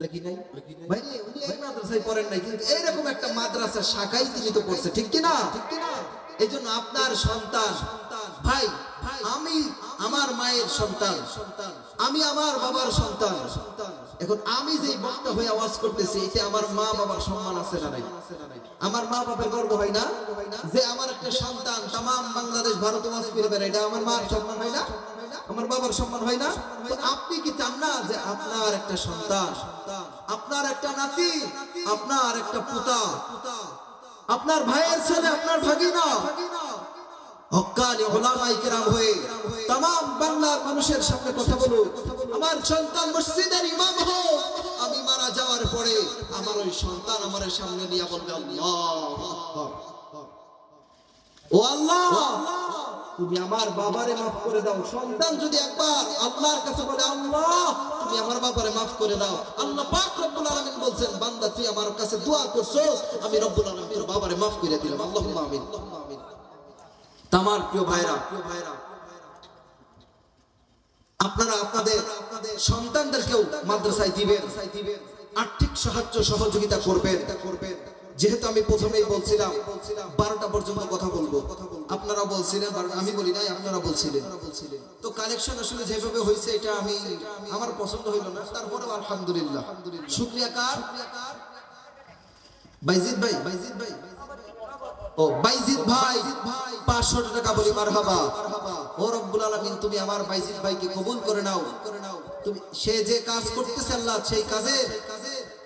নাকি নাই ভাই উনি এই মাদ্রাসায় পড়েন নাই কিন্তু এরকম একটা মাদ্রাসা শাখাই তিনি তো পড়ছে ঠিক কি না এইজন্য আপনার সন্তান ভাই আমি আমার মায়ের সন্তান আমি আমার বাবার সন্তান এখন আমি যে বক্তা হয়ে আওয়াজ করতেছি এতে আমার মা বাবার সম্মান আছে না নাই আমার মা বাবার গর্ব হয় না যে আমার একটা সন্তান तमाम বাংলাদেশ ভারত ওয়াজ করে বেড়ায় এটা আমার মার সম্মান হয় না আমার বাবার সম্মান হয় না তো আপনি কি চান না যে আপনার একটা সন্তান আপনার একটা নাতি আপনার একটা পুতা আপনার ভাইয়ের ছেলে আপনার ভাগিনা হক্কানি উলামায়ে কেরাম হয়ে तमाम বাংলার মানুষের সামনে কথা বলুন আমার সন্তান মসজিদের ইমাম হোক আমি মারা যাওয়ার পরে আমার ওই সন্তান আমার সামনে নিয়ে বলবে আল্লাহু আকবার ও আল্লাহ তুমি আমার বাবারে maaf করে দাও সন্তান যদি একবার আল্লাহর কাছে বলে আল্লাহ তুমি আমার বাবারে maaf করে দাও আল্লাহ পাক রব্বুল আলামিন বলেন বান্দা তুই আমার কাছে দোয়া করছস আমি রব্বুল আলামিন তোর বাবারে maaf করে দিলাম আল্লাহুম্মা আমিন তামার প্রিয় ভাইরা আপনারা আপনাদের সন্তানদেরকেও মাদ্রাসায় দিবেন আর্থিক সাহায্য সহযোগিতা করবেন যেহেতু আমি প্রথমেই বলছিলাম 12টা পর্যন্ত কথা বলবো আপনারা বলছিলেন আমি বলি নাই আপনারা বলছিলেন তো কালেকশন আসলে যেভাবে হয়েছে এটা আমি আমার পছন্দ হইল না তারপরেও আলহামদুলিল্লাহ শুকরিয়া কার বাইজিদ ভাই ও বাইজিদ ভাই 500 টাকা বলি মারহাবা ও রব্বুল আলামিন তুমি আমার বাইজিদ ভাইকে কবুল করে নাও তুমি সে যে কাজ করতেছে আল্লাহ সেই কাজে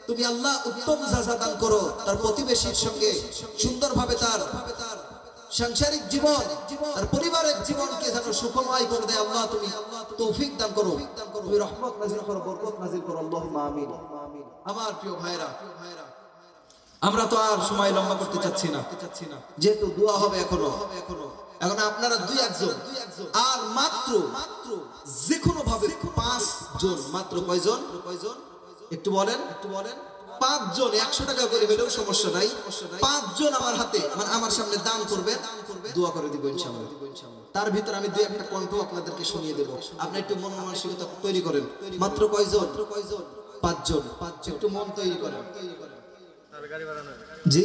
তুমি আল্লাহ উত্তম জাযা দান করো তার প্রতিবেশীর সঙ্গে সুন্দরভাবে তার সাংসারিক জীবন তার পরিবারের জীবনকে যেন সুখময় করে দেয় আল্লাহ তুমি তৌফিক দান করো তুমি রহমত নাযিল করো বরকত নাযিল করো আল্লাহুম্মা আমিন আমার প্রিয় ভাইরা আমরা তো আর সময় লম্বা করতে চাচ্ছি না যেহেতু দোয়া হবে এখনো এখন আপনারা দুই একজন আর মাত্র যে কোনো ভাবে 5 জন মাত্র কয়জন একটু বলেন 5 জন 100 টাকা করে হলেও সমস্যা নাই 5 জন আমার হাতে মানে আমার সামনে দান করবেন দোয়া করে দিব ইনশাআল্লাহ তার ভিতর আমি দুই একটা কণ্ঠ আপনাদেরকে শুনিয়ে দেব আপনি একটু মন মানসিকতা তৈরি করেন মাত্র কয়জন 5 জন একটু মন তৈরি করেন জি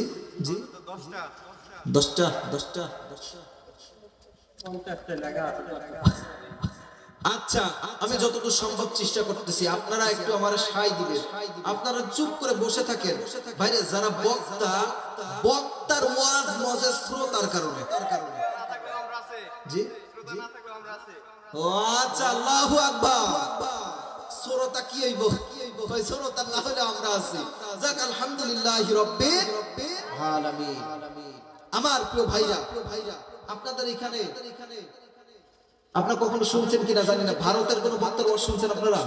10টা আচ্ছা আমি যতটুকু সম্ভব চেষ্টা করতেছি আপনারা একটু আমার সায় দিবেন আপনারা চুপ করে বসে থাকেন বাইরে যারা বক্তার ওয়াজ মজা শ্রোতার কারণে জি ও আচ্ছা আল্লাহু আকবার শ্রোতা কি হইব ভাই শ্রোতা না হলে আমরা আছি যাক আলহামদুলিল্লাহি রাব্বিল আলামিন আমার প্রিয় ভাইরা আপনাদের এখানে আপনারা কখনো শুনছেন কিনা জানি না ভারতের কোন বক্তার ওয়াজ শুনছেন আপনারা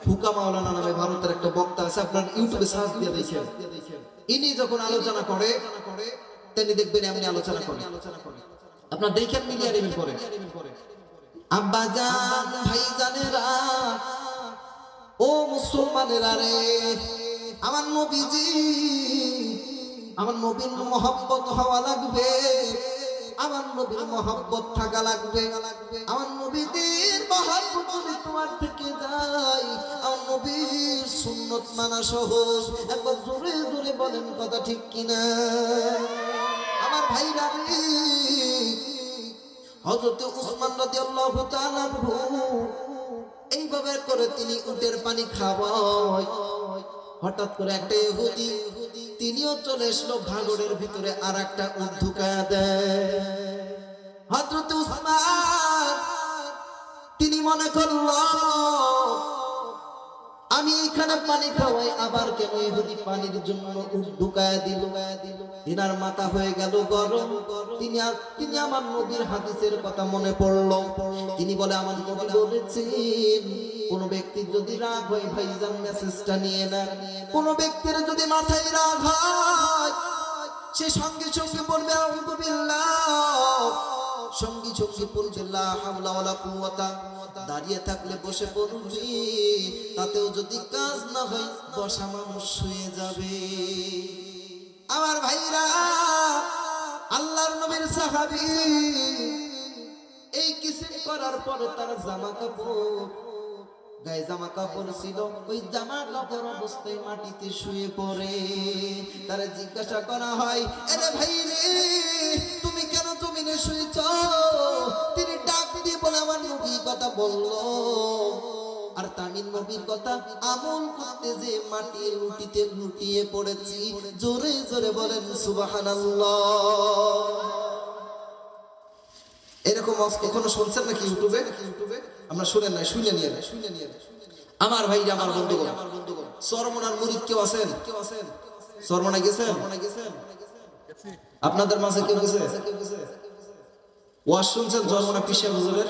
হুকা মাওলানা নামে ভারতের একটা বক্তা আছে আপনারা ইউটিউবে সার্চ দিয়ে দেখেন ইনি যখন আলোচনা করে তিনি দেখবেন এমনি আলোচনা করে আপনারা দেখেন মিডিয়া রিভিউ করে আব্বাজান ভাইজানেরা ও মুসলমানেরা রে আমার নবীজি আমার নবীর মহব্বত হওয়া লাগবে আমার নবীর মহব্বত থাকা লাগবে আমার নবীদের মহব্বত যদি তোমার থেকে যায় আমার নবীর সুন্নত মানা সহজ একবার জোরে জোরে বলেন কথা ঠিক কিনা আমার ভাইরা রে হযরত উসমান রাদিয়াল্লাহু তাআলা এইভাবে করে তিনি উটের পানি খাওয়ায় হঠাৎ করে একটা ইহুদি তিনিও চলে আসলো ভাগড়ের ভিতরে আর একটা উট ঢুকায়া দেয় হযরত উসমান তিনি মনে করলো আমি এখানে পানি খাওয়াই আবার কেন ইহুদি পানির জন্য উট ঢুকায়া দিল তিনার মাথা হয়ে গেল গরম তিনি আমার নবীর হাদিসের কথা মনে পড়লো তিনি বলে আমার নবী বলেছেন কোন ব্যক্তি যদি রাগ হয় ভাইজান মেসেজটা নিয়ে না কোন ব্যক্তির যদি মাথায় রাগ হয় সে সঙ্গে সঙ্গে বলবে আউযু বিল্লাহ সঙ্গে সঙ্গে পড়বে লা হাওলা ওয়ালা কুওয়াতা দাঁড়িয়ে থাকলে বসে পড়বে তাতেও যদি কাজ না হয় বসা মানুষ শুয়ে যাবে আমার ভাইরা আল্লাহর নবীর সাহাবী এই কিসিম করার পরে তার জামা কাপড় গায়ে জামা কাপড় ছিল, ওই জামা কাপড় অবস্থায় মাটিতে শুয়ে পড়ে। তারা জিজ্ঞাসা করা হয়, আরে ভাই রে, তুমি কেন জমিনে শুয়েছ? তিনি ডাক দিয়ে বলে, আমার নবী কথা বললো, আর তামিল নবীর কথা আমল করতে যে মাটি লুটিতে লুটিয়ে পড়েছি। জোরে জোরে বলেন সুবহানাল্লাহ। এরকম এখনো শুনছেন নাকি ইউটিউবে? আমরা শুনেন না, শুনে নিয়ে আমার ভাই, আমার বন্ধুগণ, চরমনার মুরিদ কেউ আছেন? চরমনায় গেছেন? আপনাদের মাঝে কেউ গেছে? ওয়াজ শুনছেন চরমনা পিসা হুজুরের?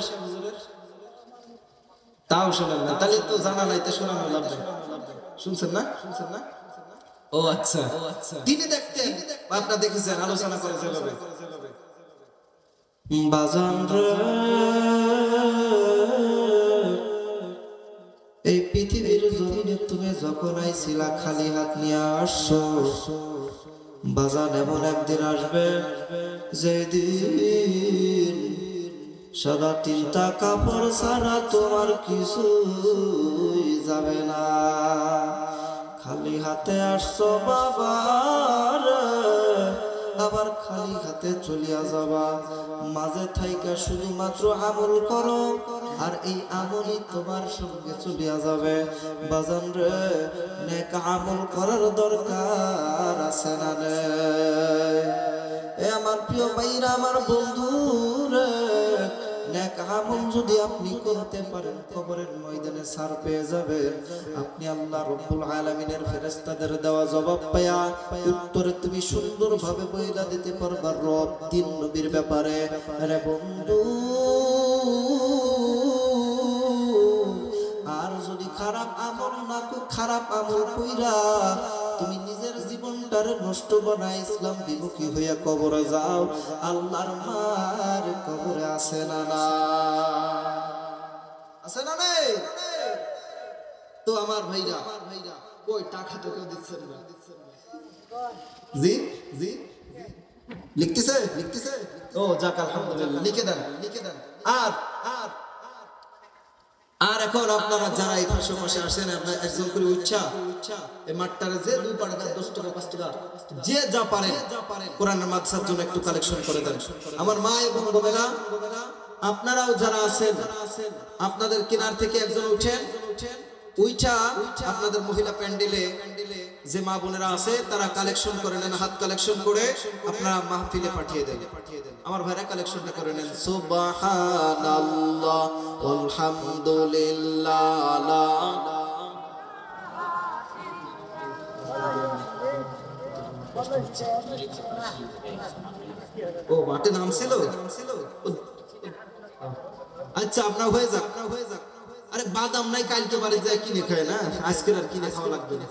তাও শোনেন না, তাহলে তো জানা নাই, তো শোনানো লাভ নাই। শুনছেন না? ও আচ্ছা, তিনি দেখতেন, আপনারা দেখেছেন, আলোচনা করে যেভাবে, বাজান রে, এই পৃথিবীর জমিনে তুমি যখন আইছিলা খালি হাত নিয়ে আসছো, বাজান এমন একদিন আসবে যেদিন সাদা তিনটা কাপড় ছাড়া তোমার কিছুই যাবে না। খালি হাতে আসছো বাবা, আবার খালি হাতে চলিয়া যাবা। মাঝে থাইকা শুধুমাত্র আমল করো, আর এই আমলই তোমার সঙ্গে চলিয়া যাবে। বাজান রে, নেক আমল করার দরকার আছে না রে? এ আমার প্রিয় ভাইরা, আমার বন্ধুরে, নেক আমল যদি আপনি করতে পারেন, কবরের ময়দানে ছাড় পেয়ে যাবেন। আপনি আল্লাহ রাব্বুল আলামিনের ফেরেশতাদের দেওয়া জবাব পায়া উত্তরে তুমি সুন্দরভাবে বইলা দিতে পারবা রব তিন নবীর ব্যাপারে। আরে বন্ধু, আর যদি খারাপ আমল না কো, খারাপ আমল কইরা তুমি নিজের জীবনটারে নষ্ট বানাই ইসলাম বিমুখী হইয়া কবরে যাও, আল্লাহর মার কবরে আছে না? না আছে না? নেই তো আমার ভাইরা, কই টাকা তো কেউ দিচ্ছেন না? জি জি লিখতেছে ও যাক, আলহামদুলিল্লাহ, লিখে দেন। আর আর আর এখন আপনারা যারা এই পাশে আসেন, আপনারা একজন করে উচ্চা এই মাঠটারে যে 2 টাকা 10 টাকা 5 টাকা যে যা পারেন কোরআনের মাদ্রাসার জন্য একটু কালেকশন করে দেন। আমার মা এবং বোনেরা, আপনারাও যারা আছেন, আপনাদের কিনার থেকে একজন উঠেন, উইটা আপনাদের মহিলা প্যান্ডেলে যে মা বোনেরা আছে তারা কালেকশন করে নেন, হাত কালেকশন করে আপনারা মাহফিলে পাঠিয়ে দেন। আমার ভাইরা কালেকশনটা করে নেন। সুবহানাল্লাহ আলহামদুলিল্লাহ, ও মাঠে নাম ছিল। আচ্ছা, আপনার হয়ে যাক। আরে বাদাম নাই, কালকে বাড়ি যায় কিনে খায় না, আজকে আর কিনে খাওয়া লাগবে না।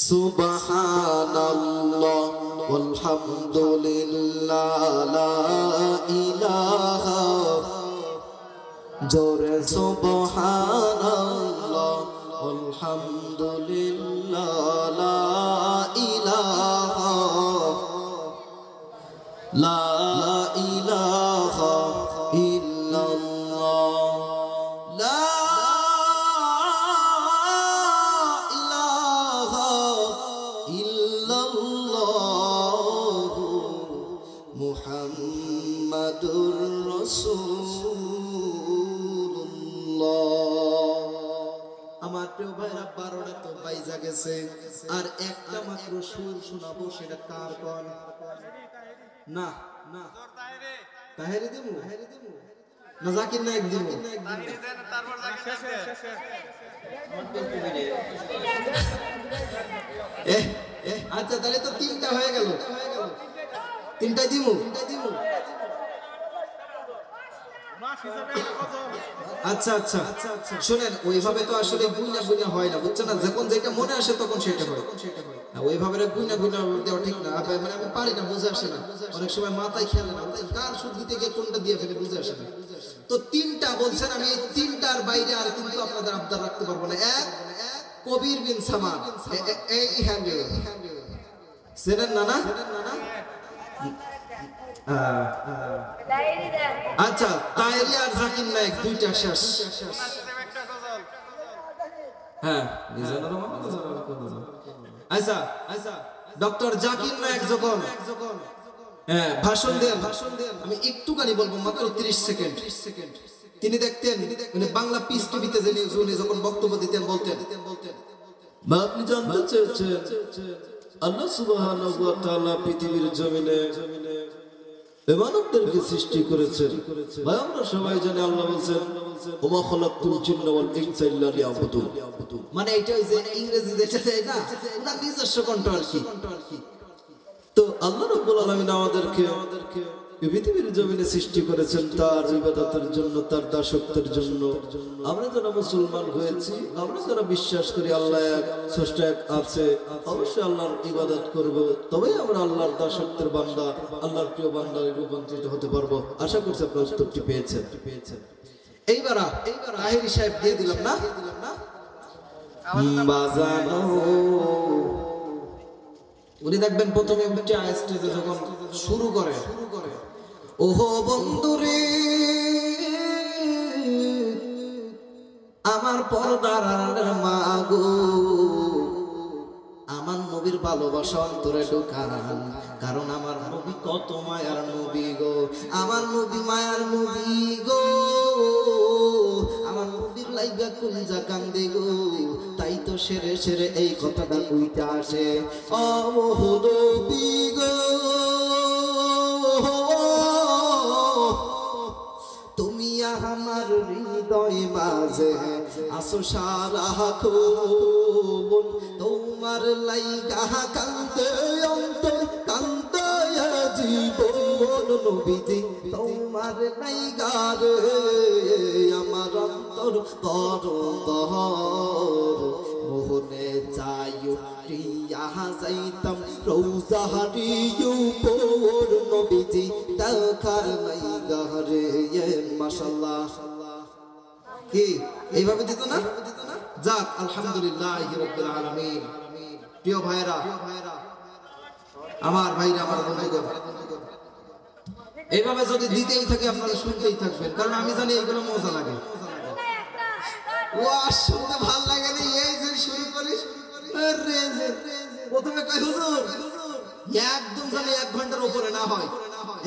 সুবহানাল্লাহ আলহামদুলিল্লাহ লা ইলাহা, জোরে সুবহানাল্লাহ আলহামদুলিল্লাহ লা ইলাহা, লা ইলাহা ইল্লাল্লাহ, লা ইলাহা ইল্লাল্লাহ মুহাম্মাদুর রাসূলুল্লাহ। আমার প্রিয় ভাইরা, 12টা তো বাইজা গেছে, আর একটা মাত্র সুর শোনাবো, সেটা কার কোন? না না, তাহেরি দিমু না, জাকির নায়ক দিমু? আচ্ছা, তাহলে তো 3টা হয়ে গেল, 3টাই দিমু। আচ্ছা আচ্ছা, শুনেন, ওইভাবে তো আসলে গুণা হয় না, বুঝছেন না? যখন যেটা মনে আসে তখন সেটা হয়, ওইভাবে গুণা দেওয়া ঠিক না। মানে আমি পারি না, বুঝে আসে না, অনেক সময় মাথায় খেলে না, কার সুদ দিতে গিয়ে কোনটা দিয়ে ফেলে বুঝে আসে না। তো 3টা বলছেন, আমি এই 3টার বাইরে আর কিন্তু আপনাদের আবদার রাখতে পারবো না। এক, কবির বিন সামান, এই হ্যান্ডেল সেরেন না? না আচ্ছা, তাইলে আর জাকির নায়ক 2টা শেষ। হ্যাঁ আচ্ছা আচ্ছা ডক্টর জাকির নায়েক যখন হ্যাঁ ভাষণ দেন আমি একটুখানি বলবো মাত্র 30 সেকেন্ড তিনি দেখতেন মানে বাংলা পিস টিভিতে উনি যখন বক্তব্য দিতেন বলতেন বা আপনি জানতে চেয়েছেন আল্লাহ সুবহানাহু ওয়া তাআলা পৃথিবীর জমিনে মানবদেরকে সৃষ্টি করেছেন। ভাই আমরা সবাই জানি আল্লাহ বলছেন ওমা খালাকতুল জিন্না ওয়াল ইনসা ইল্লা লিয়াবুদুন। মানে এটা ওই যে ইংরেজি যেটা দেয় না ওনার নিজস্ব কণ্ঠ আর কি। তো আল্লাহ রাব্বুল আলামিন আমাদেরকে এই পৃথিবীর জমিনে সৃষ্টি করেছেন তার ইবাদতের জন্য, তার দাসত্বের জন্য। আমরা যারা মুসলমান হয়েছি, আমরা যারা বিশ্বাস করি আল্লাহ এক, স্রষ্টা এক আছে, অবশ্যই আল্লাহর ইবাদত করব, তবেই আমরা আল্লাহর দাসত্বের বান্দা, আল্লাহর প্রিয় বান্দায় রূপান্তরিত হতে পারবো। আশা করছি আপনারা উত্তরটি পেয়েছেন। এইবার তাহেরি সাহেব দিয়ে দিলাম না বাজানো উনি দেখবেন প্রথমে উঠে স্টেজে যখন শুরু করে ওহো বন্ধুরে আমার পর্দার মা গো আমার নবীর ভালোবাসা অন্তরে ঢোকান, কারণ আমার নবী কত মায়ার নবী গো, আমার নবী মায়ার নবী গো, আমার নবীর লাইগা কুলজা কান্দে গো, তাই তো সেরে সেরে এই কথাটা কইতে আসে ও নবী গো তুমি আমার হৃদয় মাঝে আসো সারা খোবন, তোমার লাইগা কান্দে অন্তর কান্দে জীবন নবীজি, তোমার লাইগা রে আমার অন্তর করতর মোহনে চাইও রিয়া যাইতাম রোজাহারি উপর নবীজি দেখার লাইগা রে মাশাআল্লাহ। কি এইভাবে দিত না? যাক আলহামদুলিল্লাহি রাব্বিল আলামিন। প্রিয় ভাইরা, আমার ভাইরা, আমার বন্ধুগণ, এইভাবে যদি দিতেই থাকে আপনারা শুনতেই থাকবেন, কারণ আমি জানি এগুলো মজা লাগে। ওয়াশ শুনতে ভালো লাগে না, এই যে শুরু করি প্রথমে কই হুজুর একদম জানি 1 ঘন্টার উপরে না হয়,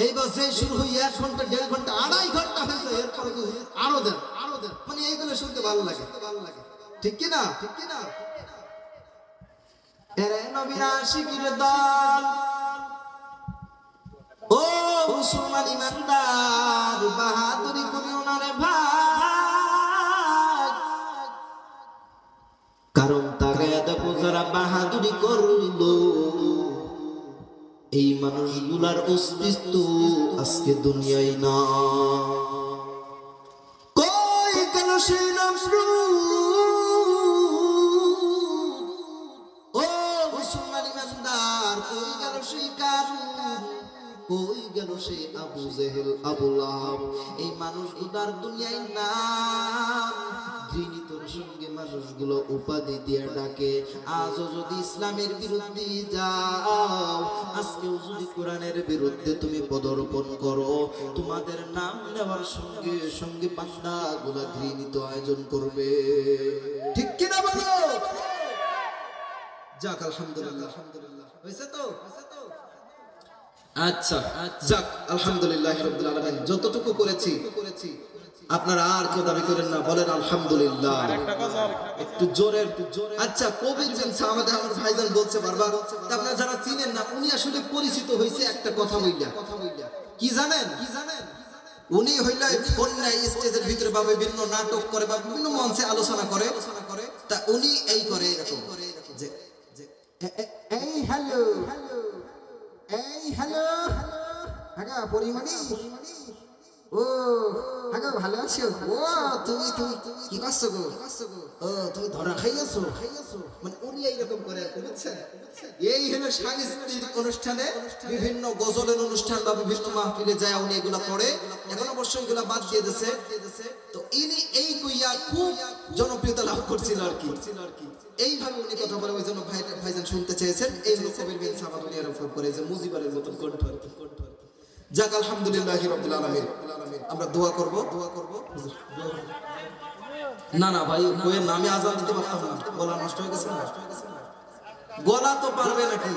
এইবার যে শুরু হই 1 ঘন্টা 1.5 ঘন্টা 2.5 ঘন্টা হয়েছে, এরপরে আরো দেন মানে এইগুলো শুনতে ভালো লাগে, ঠিক কি না? এরে নবীর আশিকের দল ও মুসলমান ইমানদার বাহাদুরি করিও না রে ভাই, কারণ তাকায়া দেখো যারা বাহাদুরি করলো এই মানুষগুলার অস্তিত্ব আজকে দুনিয়ায় না। কই গেল সেই নমরুদ, ও মুসলমান ইমানদার, কই গেল সেই কারুন, কই গেল সেই আবু জেহেল, আবু লাহাব, এই মানুষগুলার দুনিয়ায় নাম ঘৃণিতর সঙ্গে মানুষগুলো উপাধি দিয়ে ডাকে। আজও যদি ইসলামের বিরুদ্ধে যাও, আজকেও যদি কোরআনের বিরুদ্ধে তুমি পদার্পণ করো, তোমাদের নাম নেওয়ার সঙ্গে সঙ্গে বান্দাগুলা ঘৃণিত আয়োজন করবে, ঠিক কিনা বলো? যাক আলহামদুলিল্লাহ, হয়েছে তো? আচ্ছা যাক আলহামদুলিল্লাহ রাব্বিল আলামিন। যতটুকু করেছি আপনারা আর কেউ দাবি করেন না, বলেন আলহামদুলিল্লাহ একটু জোরে। আচ্ছা কবির জিনসা আমাদের আমার ভাইজান বলছে বারবার, আপনারা যারা চিনেন না, উনি আসলে পরিচিত হয়েছে একটা কথা বইলা, কি জানেন? উনি হইলে অন্যায় স্টেজের ভিতরে বা বিভিন্ন নাটক করে বা বিভিন্ন মঞ্চে আলোচনা করে, তা উনি এই করে এরকম যে এই হ্যালো এই হ্যালো আগা পরিমণি, ও আগা ভালো আছো? ও তুমি কি করছো গো? ও তুমি ধরা খাইয়াছো? মানে উনি এইরকম করে, বুঝছেন? এই হলো সাংস্কৃতিক অনুষ্ঠানে, বিভিন্ন গজলের অনুষ্ঠান বা বিভিন্ন মাহফিলে যায় উনি এগুলা করে। এখন অবশ্য এগুলা বাদ দিয়ে দিয়েছে। তো ইনি এই কইয়া খুব জনপ্রিয়তা লাভ করছিল আর কি। এইভাবে উনি কথা বলে, ওই জন্য ভাইজান শুনতে চেয়েছেন। এই হলো কবির বিন সামাদ, উনি এরকম করে যে মুজিবারের মতন কণ্ঠ আর কি। যাক আলহামদুলিল্লাহি রাব্বিল আলামিন। আমরা দোয়া করব। না না ভাই কোয়ের নামে আজান দিতে পারতাম না, গলা নষ্ট হয়ে গেছে না। গলা তো পারবে নাকি?